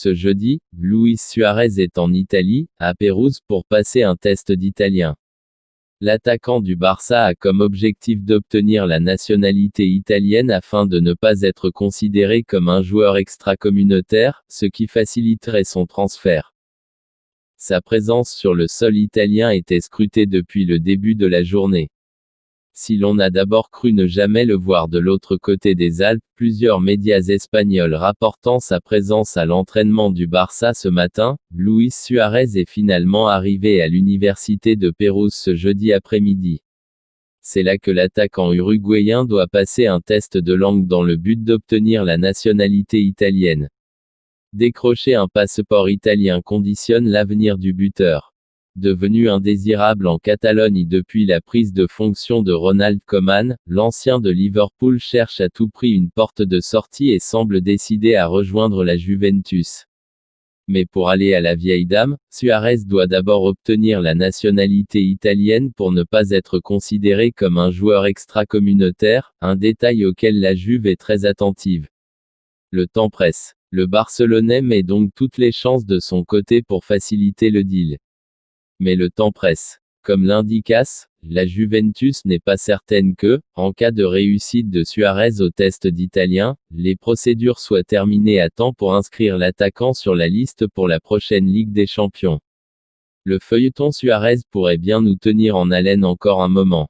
Ce jeudi, Luis Suarez est en Italie, à Pérouse, pour passer un test d'italien. L'attaquant du Barça a comme objectif d'obtenir la nationalité italienne afin de ne pas être considéré comme un joueur extra-communautaire, ce qui faciliterait son transfert. Sa présence sur le sol italien était scrutée depuis le début de la journée. Si l'on a d'abord cru ne jamais le voir de l'autre côté des Alpes, plusieurs médias espagnols rapportant sa présence à l'entraînement du Barça ce matin, Luis Suarez est finalement arrivé à l'université de Pérouse ce jeudi après-midi. C'est là que l'attaquant uruguayen doit passer un test de langue dans le but d'obtenir la nationalité italienne. Décrocher un passeport italien conditionne l'avenir du buteur. Devenu indésirable en Catalogne depuis la prise de fonction de Ronald Koeman, l'ancien de Liverpool cherche à tout prix une porte de sortie et semble décidé à rejoindre la Juventus. Mais pour aller à la vieille dame, Suarez doit d'abord obtenir la nationalité italienne pour ne pas être considéré comme un joueur extra-communautaire, un détail auquel la Juve est très attentive. Le temps presse. Le Barcelonais met donc toutes les chances de son côté pour faciliter le deal. Mais le temps presse. Comme l'indique AS, la Juventus n'est pas certaine que, en cas de réussite de Suarez au test d'italien, les procédures soient terminées à temps pour inscrire l'attaquant sur la liste pour la prochaine Ligue des Champions. Le feuilleton Suarez pourrait bien nous tenir en haleine encore un moment.